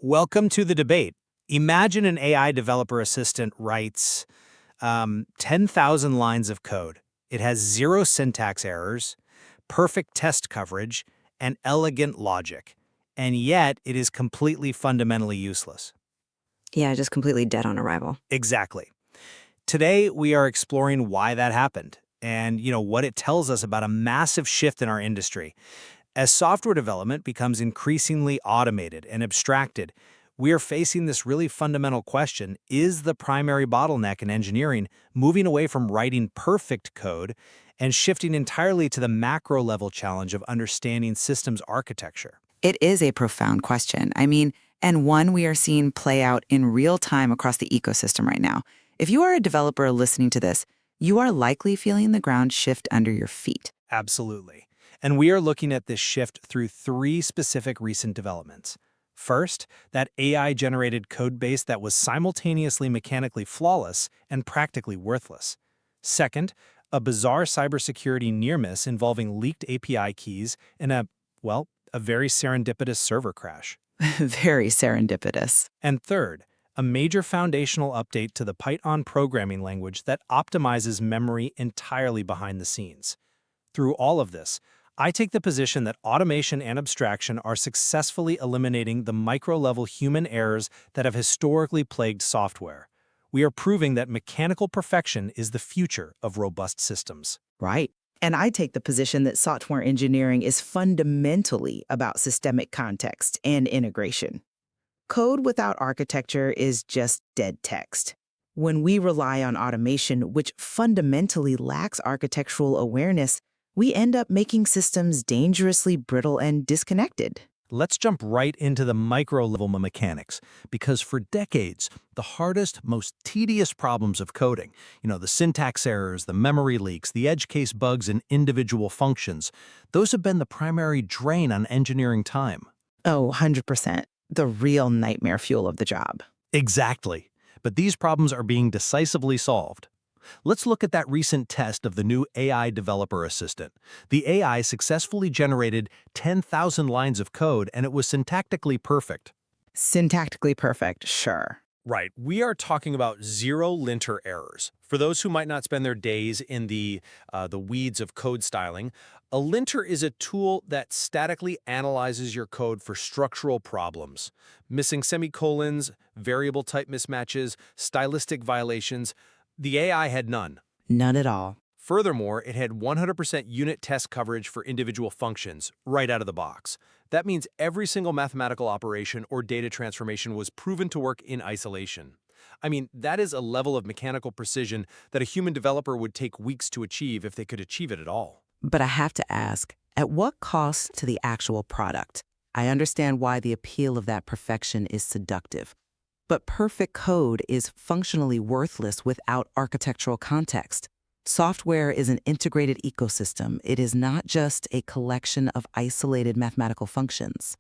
Welcome to the debate. Imagine an AI developer assistant writes 10,000 lines of code. It has zero syntax errors, perfect test coverage, and elegant logic. And yet, it is completely fundamentally useless. Yeah, just completely dead on arrival. Exactly. Today, we are exploring why that happened and, what it tells us about a massive shift in our industry. As software development becomes increasingly automated and abstracted, we are facing this really fundamental question: is the primary bottleneck in engineering moving away from writing perfect code and shifting entirely to the macro-level challenge of understanding systems architecture? It is a profound question. And one we are seeing play out in real time across the ecosystem right now. If you are a developer listening to this, you are likely feeling the ground shift under your feet. Absolutely. And we are looking at this shift through three specific recent developments. First, that AI-generated code base that was simultaneously mechanically flawless and practically worthless. Second, a bizarre cybersecurity near-miss involving leaked API keys and a very serendipitous server crash. Very serendipitous. And third, a major foundational update to the Python programming language that optimizes memory entirely behind the scenes. Through all of this, I take the position that automation and abstraction are successfully eliminating the micro-level human errors that have historically plagued software. We are proving that mechanical perfection is the future of robust systems. Right. And I take the position that software engineering is fundamentally about systemic context and integration. Code without architecture is just dead text. When we rely on automation, which fundamentally lacks architectural awareness, we end up making systems dangerously brittle and disconnected. Let's jump right into the micro-level mechanics, because for decades, the hardest, most tedious problems of coding, the syntax errors, the memory leaks, the edge case bugs in individual functions, those have been the primary drain on engineering time. Oh, 100%. The real nightmare fuel of the job. Exactly. But these problems are being decisively solved. Let's look at that recent test of the new AI developer assistant. The AI successfully generated 10,000 lines of code, and it was syntactically perfect. Syntactically perfect, sure. Right. We are talking about zero linter errors. For those who might not spend their days in the weeds of code styling, a linter is a tool that statically analyzes your code for structural problems. Missing semicolons, variable type mismatches, stylistic violations. The AI had none. None at all. Furthermore, it had 100% unit test coverage for individual functions right out of the box. That means every single mathematical operation or data transformation was proven to work in isolation. That is a level of mechanical precision that a human developer would take weeks to achieve if they could achieve it at all. But I have to ask, at what cost to the actual product? I understand why the appeal of that perfection is seductive. But perfect code is functionally worthless without architectural context. Software is an integrated ecosystem. It is not just a collection of isolated mathematical functions.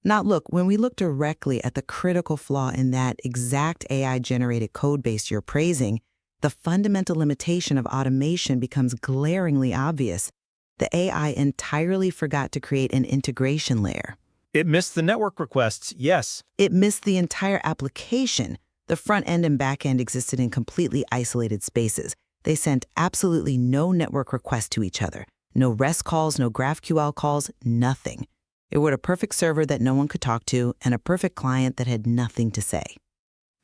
Now look, when we look directly at the critical flaw in that exact AI-generated code base you're praising, the fundamental limitation of automation becomes glaringly obvious. The AI entirely forgot to create an integration layer. It missed the network requests, yes. It missed the entire application. The front end and back end existed in completely isolated spaces. They sent absolutely no network requests to each other. No REST calls, no GraphQL calls, nothing. It were a perfect server that no one could talk to and a perfect client that had nothing to say.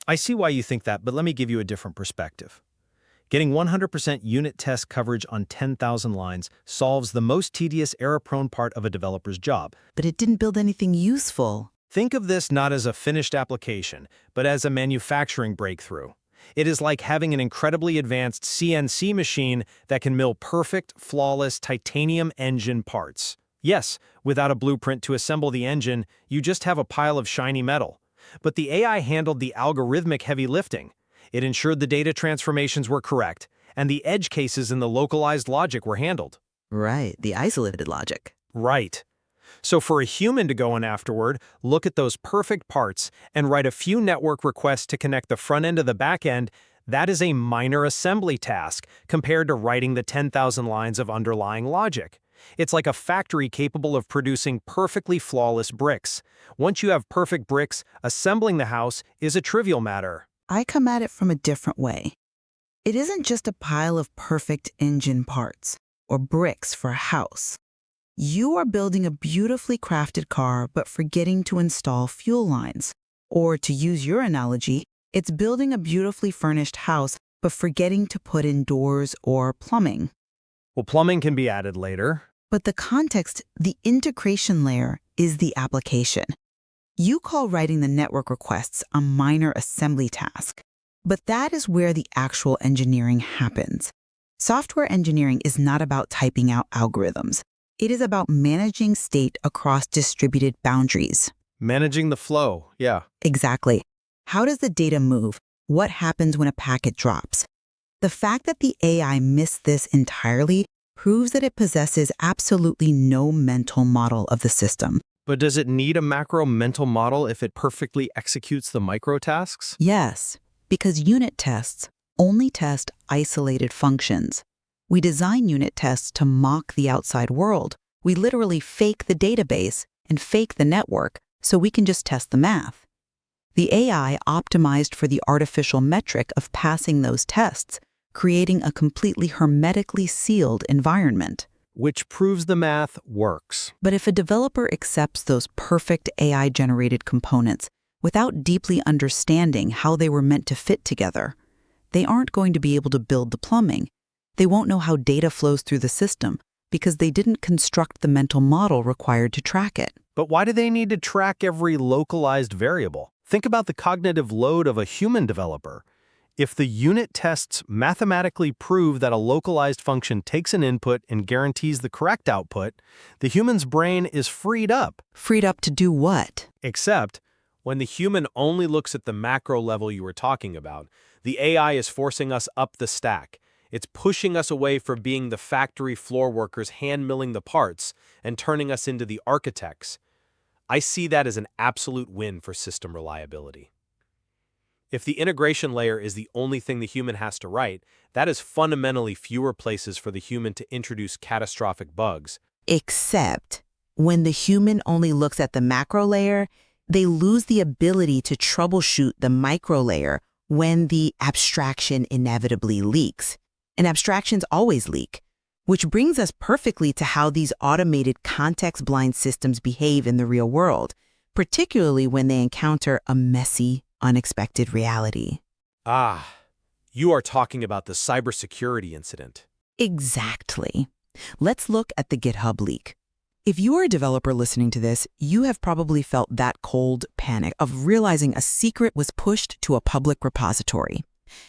I see why you think that, but let me give you a different perspective. Getting 100% unit test coverage on 10,000 lines solves the most tedious, error-prone part of a developer's job. But it didn't build anything useful. Think of this not as a finished application, but as a manufacturing breakthrough. It is like having an incredibly advanced CNC machine that can mill perfect, flawless titanium engine parts. Yes, without a blueprint to assemble the engine, you just have a pile of shiny metal. But the AI handled the algorithmic heavy lifting. It ensured the data transformations were correct, and the edge cases and the localized logic were handled. Right, the isolated logic. Right. So for a human to go in afterward, look at those perfect parts, and write a few network requests to connect the front end to the back end, that is a minor assembly task compared to writing the 10,000 lines of underlying logic. It's like a factory capable of producing perfectly flawless bricks. Once you have perfect bricks, assembling the house is a trivial matter. I come at it from a different way. It isn't just a pile of perfect engine parts or bricks for a house. You are building a beautifully crafted car but forgetting to install fuel lines. Or to use your analogy, it's building a beautifully furnished house but forgetting to put in doors or plumbing. Well, plumbing can be added later. But the context, the integration layer, is the application. You call writing the network requests a minor assembly task, but that is where the actual engineering happens. Software engineering is not about typing out algorithms. It is about managing state across distributed boundaries. Managing the flow, yeah. Exactly. How does the data move? What happens when a packet drops? The fact that the AI missed this entirely proves that it possesses absolutely no mental model of the system. But does it need a macro mental model if it perfectly executes the micro tasks? Yes, because unit tests only test isolated functions. We design unit tests to mock the outside world. We literally fake the database and fake the network so we can just test the math. The AI optimized for the artificial metric of passing those tests, creating a completely hermetically sealed environment. Which proves the math works. But if a developer accepts those perfect AI-generated components without deeply understanding how they were meant to fit together, they aren't going to be able to build the plumbing. They won't know how data flows through the system because they didn't construct the mental model required to track it. But why do they need to track every localized variable? Think about the cognitive load of a human developer. If the unit tests mathematically prove that a localized function takes an input and guarantees the correct output, the human's brain is freed up. Freed up to do what? Except, when the human only looks at the macro level you were talking about, the AI is forcing us up the stack. It's pushing us away from being the factory floor workers hand-milling the parts and turning us into the architects. I see that as an absolute win for system reliability. If the integration layer is the only thing the human has to write, that is fundamentally fewer places for the human to introduce catastrophic bugs. Except when the human only looks at the macro layer, they lose the ability to troubleshoot the micro layer when the abstraction inevitably leaks. And abstractions always leak, which brings us perfectly to how these automated context-blind systems behave in the real world, particularly when they encounter a messy, unexpected reality. Ah, you are talking about the cybersecurity incident. Exactly. Let's look at the GitHub leak. If you are a developer listening to this, you have probably felt that cold panic of realizing a secret was pushed to a public repository.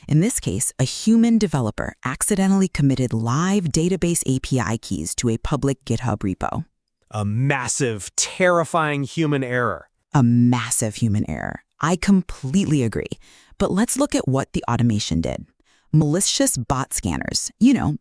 In this case, a human developer accidentally committed live database API keys to a public GitHub repo. A massive, terrifying human error. A massive human error. I completely agree. But let's look at what the automation did. Malicious bot scanners,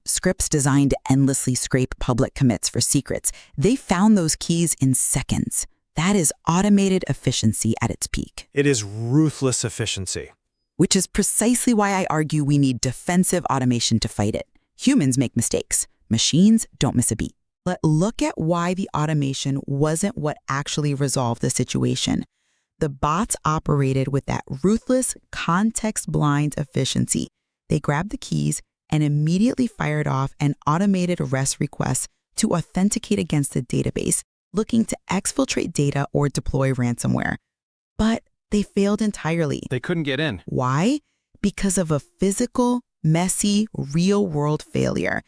scripts designed to endlessly scrape public commits for secrets, they found those keys in seconds. That is automated efficiency at its peak. It is ruthless efficiency. Which is precisely why I argue we need defensive automation to fight it. Humans make mistakes. Machines don't miss a beat. But look at why the automation wasn't what actually resolved the situation. The bots operated with that ruthless, context-blind efficiency. They grabbed the keys and immediately fired off an automated REST request to authenticate against the database, looking to exfiltrate data or deploy ransomware. But they failed entirely. They couldn't get in. Why? Because of a physical, messy, real-world failure.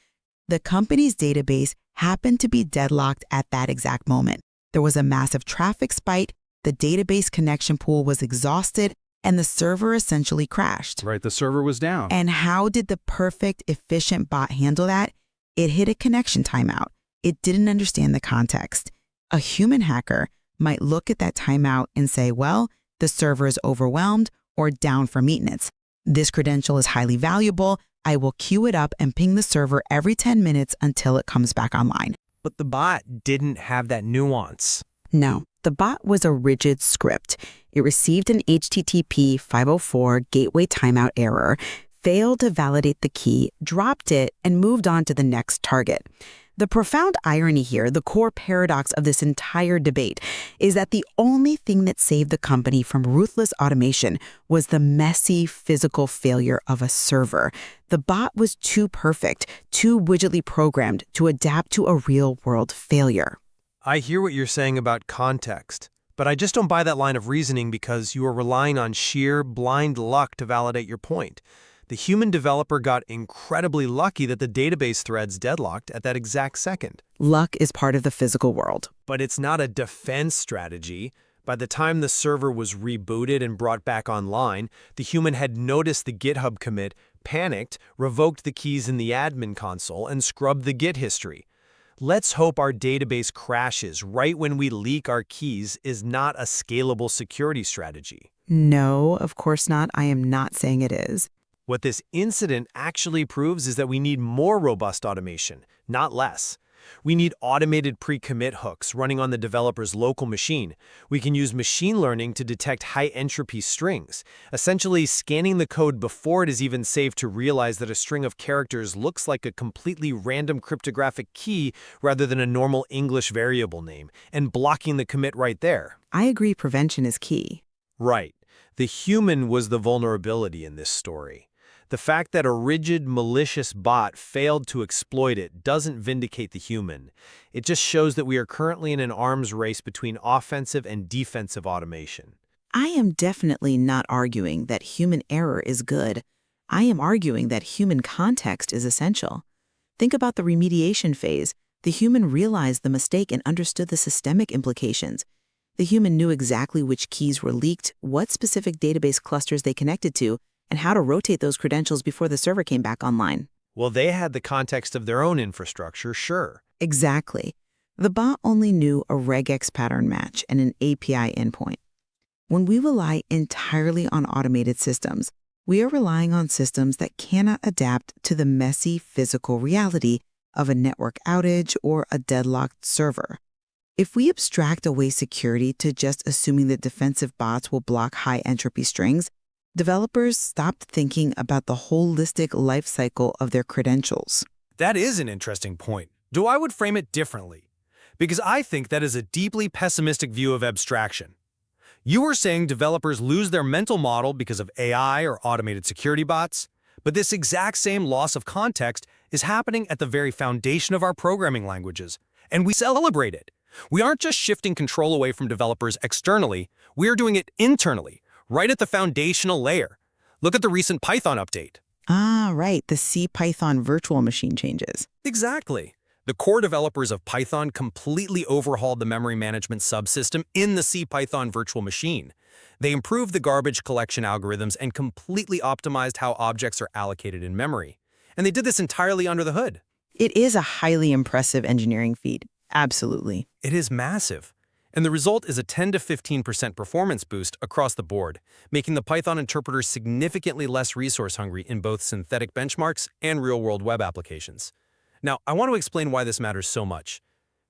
The company's database happened to be deadlocked at that exact moment. There was a massive traffic spike, the database connection pool was exhausted, and the server essentially crashed. Right, the server was down. And how did the perfect, efficient bot handle that? It hit a connection timeout. It didn't understand the context. A human hacker might look at that timeout and say, well, the server is overwhelmed or down for maintenance. This credential is highly valuable. I will queue it up and ping the server every 10 minutes until it comes back online. But the bot didn't have that nuance. No, the bot was a rigid script. It received an HTTP 504 gateway timeout error, failed to validate the key, dropped it, and moved on to the next target. The profound irony here, the core paradox of this entire debate, is that the only thing that saved the company from ruthless automation was the messy physical failure of a server. The bot was too perfect, too widgetly programmed to adapt to a real-world failure. I hear what you're saying about context, but I just don't buy that line of reasoning because you are relying on sheer, blind luck to validate your point. The human developer got incredibly lucky that the database threads deadlocked at that exact second. Luck is part of the physical world. But it's not a defense strategy. By the time the server was rebooted and brought back online, the human had noticed the GitHub commit, panicked, revoked the keys in the admin console, and scrubbed the Git history. Let's hope our database crashes right when we leak our keys is not a scalable security strategy. No, of course not. I am not saying it is. What this incident actually proves is that we need more robust automation, not less. We need automated pre-commit hooks running on the developer's local machine. We can use machine learning to detect high-entropy strings, essentially scanning the code before it is even saved to realize that a string of characters looks like a completely random cryptographic key rather than a normal English variable name, and blocking the commit right there. I agree prevention is key. Right. The human was the vulnerability in this story. The fact that a rigid, malicious bot failed to exploit it doesn't vindicate the human. It just shows that we are currently in an arms race between offensive and defensive automation. I am definitely not arguing that human error is good. I am arguing that human context is essential. Think about the remediation phase. The human realized the mistake and understood the systemic implications. The human knew exactly which keys were leaked, what specific database clusters they connected to, and how to rotate those credentials before the server came back online. Well, they had the context of their own infrastructure, sure. Exactly. The bot only knew a regex pattern match and an API endpoint. When we rely entirely on automated systems, we are relying on systems that cannot adapt to the messy physical reality of a network outage or a deadlocked server. If we abstract away security to just assuming that defensive bots will block high-entropy strings, developers stopped thinking about the holistic life cycle of their credentials. That is an interesting point, though I would frame it differently, because I think that is a deeply pessimistic view of abstraction. You were saying developers lose their mental model because of AI or automated security bots, but this exact same loss of context is happening at the very foundation of our programming languages, and we celebrate it. We aren't just shifting control away from developers externally, we are doing it internally, right at the foundational layer. Look at the recent Python update. Ah, right, the CPython virtual machine changes. Exactly. The core developers of Python completely overhauled the memory management subsystem in the CPython virtual machine. They improved the garbage collection algorithms and completely optimized how objects are allocated in memory. And they did this entirely under the hood. It is a highly impressive engineering feat. Absolutely. It is massive. And the result is a 10 to 15% performance boost across the board, making the Python interpreter significantly less resource-hungry in both synthetic benchmarks and real-world web applications. Now, I want to explain why this matters so much.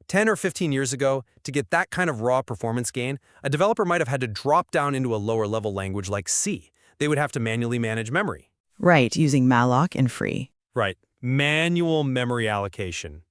10 or 15 years ago, to get that kind of raw performance gain, a developer might have had to drop down into a lower-level language like C. They would have to manually manage memory. Right, using malloc and free. Right. Manual memory allocation.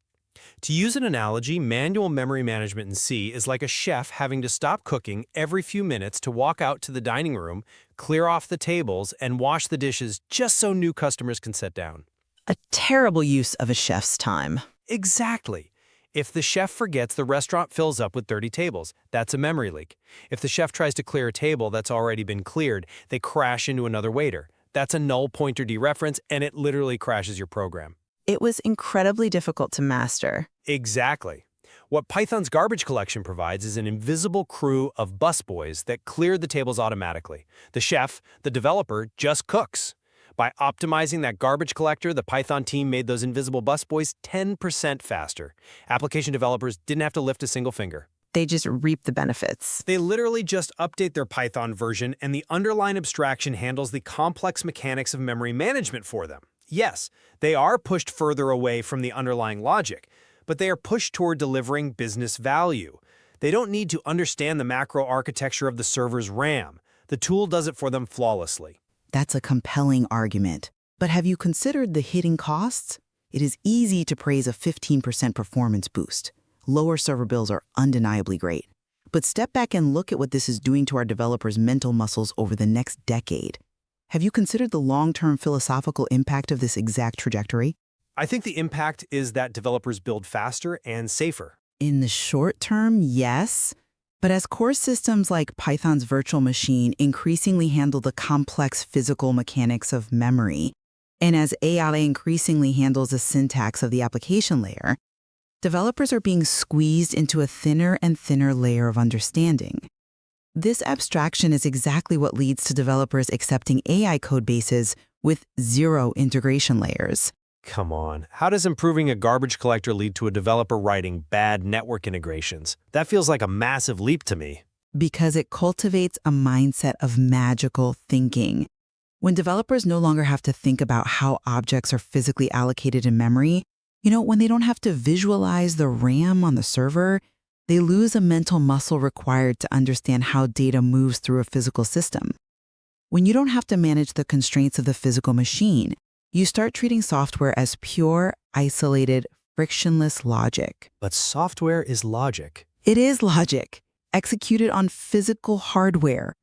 To use an analogy, manual memory management in C is like a chef having to stop cooking every few minutes to walk out to the dining room, clear off the tables, and wash the dishes just so new customers can sit down. A terrible use of a chef's time. Exactly. If the chef forgets, the restaurant fills up with dirty tables. That's a memory leak. If the chef tries to clear a table that's already been cleared, they crash into another waiter. That's a null pointer dereference, and it literally crashes your program. It was incredibly difficult to master. Exactly. What Python's garbage collection provides is an invisible crew of busboys that clear the tables automatically. The chef, the developer, just cooks. By optimizing that garbage collector, the Python team made those invisible busboys 10% faster. Application developers didn't have to lift a single finger. They just reap the benefits. They literally just update their Python version, and the underlying abstraction handles the complex mechanics of memory management for them. Yes, they are pushed further away from the underlying logic, but they are pushed toward delivering business value. They don't need to understand the macro architecture of the server's RAM. The tool does it for them flawlessly. That's a compelling argument. But have you considered the hidden costs? It is easy to praise a 15% performance boost. Lower server bills are undeniably great. But step back and look at what this is doing to our developers' mental muscles over the next decade. Have you considered the long-term philosophical impact of this exact trajectory? I think the impact is that developers build faster and safer. In the short term, yes. But as core systems like Python's virtual machine increasingly handle the complex physical mechanics of memory, and as AI increasingly handles the syntax of the application layer, developers are being squeezed into a thinner and thinner layer of understanding. This abstraction is exactly what leads to developers accepting AI code bases with zero integration layers. Come on, how does improving a garbage collector lead to a developer writing bad network integrations? That feels like a massive leap to me. Because it cultivates a mindset of magical thinking. When developers no longer have to think about how objects are physically allocated in memory, when they don't have to visualize the RAM on the server, they lose a mental muscle required to understand how data moves through a physical system. When you don't have to manage the constraints of the physical machine, you start treating software as pure, isolated, frictionless logic. But software is logic. It is logic, executed on physical hardware.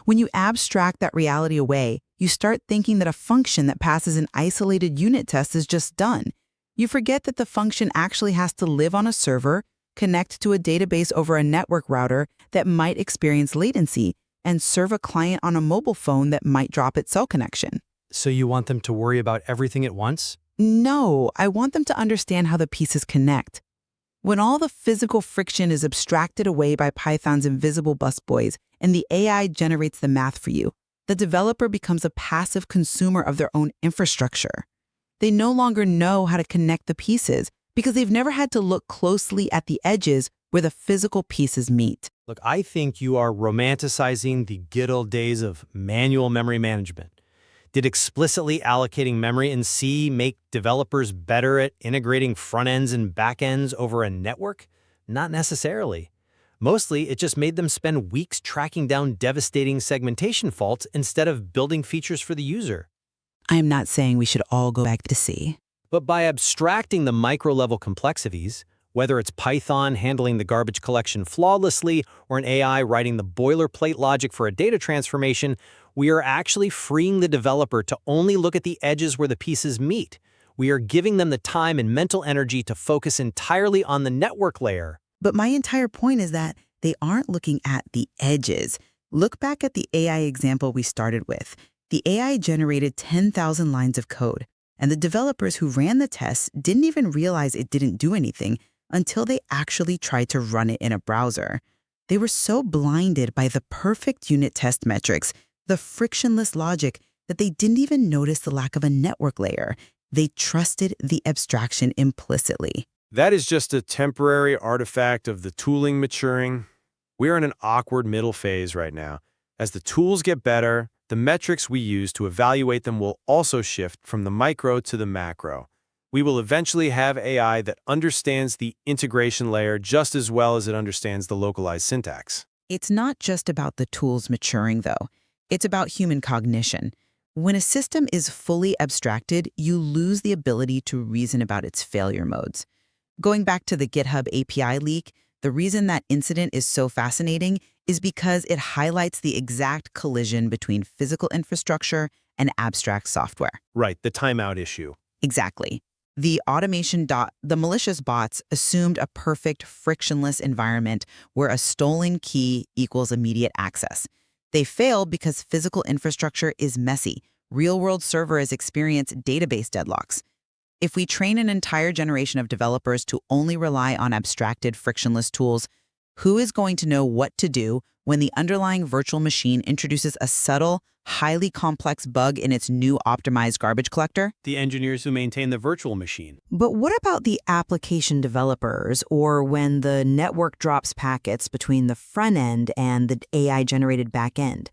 When you abstract that reality away, you start thinking that a function that passes an isolated unit test is just done. You forget that the function actually has to live on a server, connect to a database over a network router that might experience latency, and serve a client on a mobile phone that might drop its cell connection. So you want them to worry about everything at once? No, I want them to understand how the pieces connect. When all the physical friction is abstracted away by Python's invisible busboys and the AI generates the math for you, the developer becomes a passive consumer of their own infrastructure. They no longer know how to connect the pieces because they've never had to look closely at the edges where the physical pieces meet. Look, I think you are romanticizing the good old days of manual memory management. Did explicitly allocating memory in C make developers better at integrating front ends and back ends over a network? Not necessarily. Mostly, it just made them spend weeks tracking down devastating segmentation faults instead of building features for the user. I am not saying we should all go back to C. But by abstracting the micro-level complexities, whether it's Python handling the garbage collection flawlessly or an AI writing the boilerplate logic for a data transformation, we are actually freeing the developer to only look at the edges where the pieces meet. We are giving them the time and mental energy to focus entirely on the network layer. But my entire point is that they aren't looking at the edges. Look back at the AI example we started with. The AI generated 10,000 lines of code, and the developers who ran the tests didn't even realize it didn't do anything until they actually tried to run it in a browser. They were so blinded by the perfect unit test metrics, the frictionless logic, that they didn't even notice the lack of a network layer. They trusted the abstraction implicitly. That is just a temporary artifact of the tooling maturing. We're in an awkward middle phase right now. As the tools get better, the metrics we use to evaluate them will also shift from the micro to the macro. We will eventually have AI that understands the integration layer just as well as it understands the localized syntax. It's not just about the tools maturing, though. It's about human cognition. When a system is fully abstracted, you lose the ability to reason about its failure modes. Going back to the GitHub API leak, the reason that incident is so fascinating is because it highlights the exact collision between physical infrastructure and abstract software. Right, the timeout issue. Exactly. The malicious bots assumed a perfect frictionless environment where a stolen key equals immediate access. They fail because physical infrastructure is messy. Real-world servers experience database deadlocks. If we train an entire generation of developers to only rely on abstracted, frictionless tools, who is going to know what to do when the underlying virtual machine introduces a subtle, highly complex bug in its new optimized garbage collector? The engineers who maintain the virtual machine. But what about the application developers, or when the network drops packets between the front end and the AI-generated back end?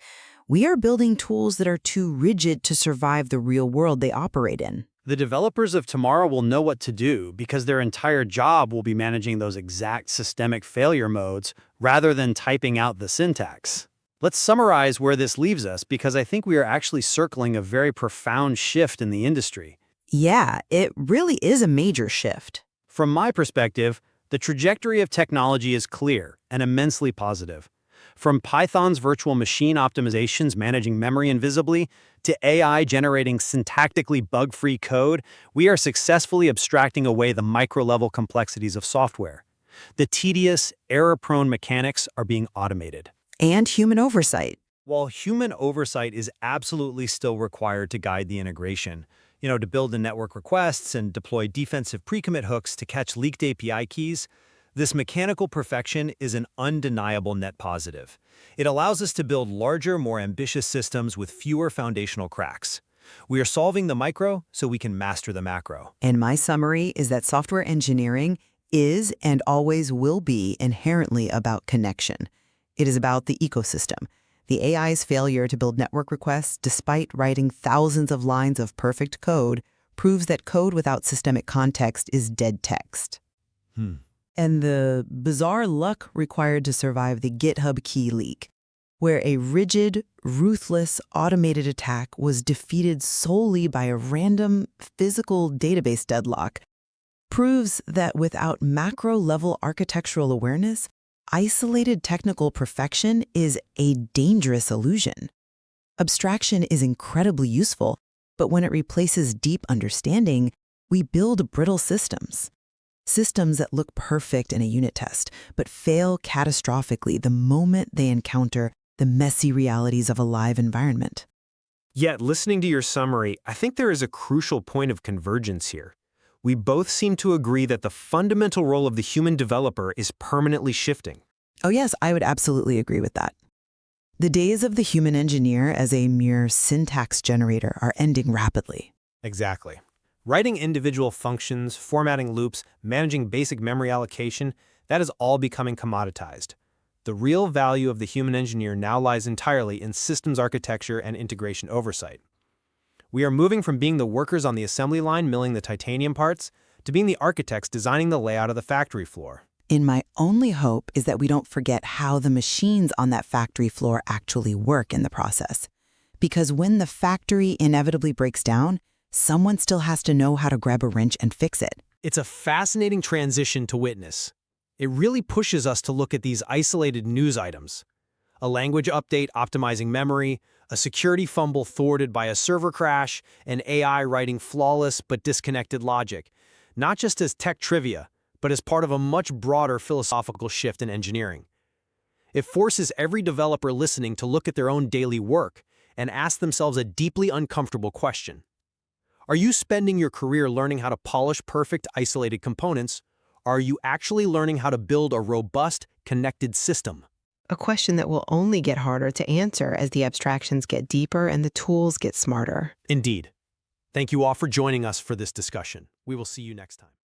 We are building tools that are too rigid to survive the real world they operate in. The developers of tomorrow will know what to do because their entire job will be managing those exact systemic failure modes rather than typing out the syntax. Let's summarize where this leaves us because I think we are actually circling a very profound shift in the industry. Yeah, it really is a major shift. From my perspective, the trajectory of technology is clear and immensely positive. From Python's virtual machine optimizations managing memory invisibly to AI generating syntactically bug-free code, we are successfully abstracting away the micro-level complexities of software. The tedious, error-prone mechanics are being automated. And human oversight. While human oversight is absolutely still required to guide the integration, to build the network requests and deploy defensive pre-commit hooks to catch leaked API keys, this mechanical perfection is an undeniable net positive. It allows us to build larger, more ambitious systems with fewer foundational cracks. We are solving the micro so we can master the macro. And my summary is that software engineering is and always will be inherently about connection. It is about the ecosystem. The AI's failure to build network requests despite writing thousands of lines of perfect code proves that code without systemic context is dead text. And the bizarre luck required to survive the GitHub key leak, where a rigid, ruthless, automated attack was defeated solely by a random physical database deadlock, proves that without macro-level architectural awareness, isolated technical perfection is a dangerous illusion. Abstraction is incredibly useful, but when it replaces deep understanding, we build brittle systems. Systems that look perfect in a unit test, but fail catastrophically the moment they encounter the messy realities of a live environment. Yet, listening to your summary, I think there is a crucial point of convergence here. We both seem to agree that the fundamental role of the human developer is permanently shifting. Oh yes, I would absolutely agree with that. The days of the human engineer as a mere syntax generator are ending rapidly. Exactly. Writing individual functions, formatting loops, managing basic memory allocation, that is all becoming commoditized. The real value of the human engineer now lies entirely in systems architecture and integration oversight. We are moving from being the workers on the assembly line milling the titanium parts to being the architects designing the layout of the factory floor. And my only hope is that we don't forget how the machines on that factory floor actually work in the process. Because when the factory inevitably breaks down, someone still has to know how to grab a wrench and fix it. It's a fascinating transition to witness. It really pushes us to look at these isolated news items. A language update optimizing memory, a security fumble thwarted by a server crash, an AI writing flawless but disconnected logic, not just as tech trivia, but as part of a much broader philosophical shift in engineering. It forces every developer listening to look at their own daily work and ask themselves a deeply uncomfortable question. Are you spending your career learning how to polish perfect, isolated components, or are you actually learning how to build a robust, connected system? A question that will only get harder to answer as the abstractions get deeper and the tools get smarter. Indeed. Thank you all for joining us for this discussion. We will see you next time.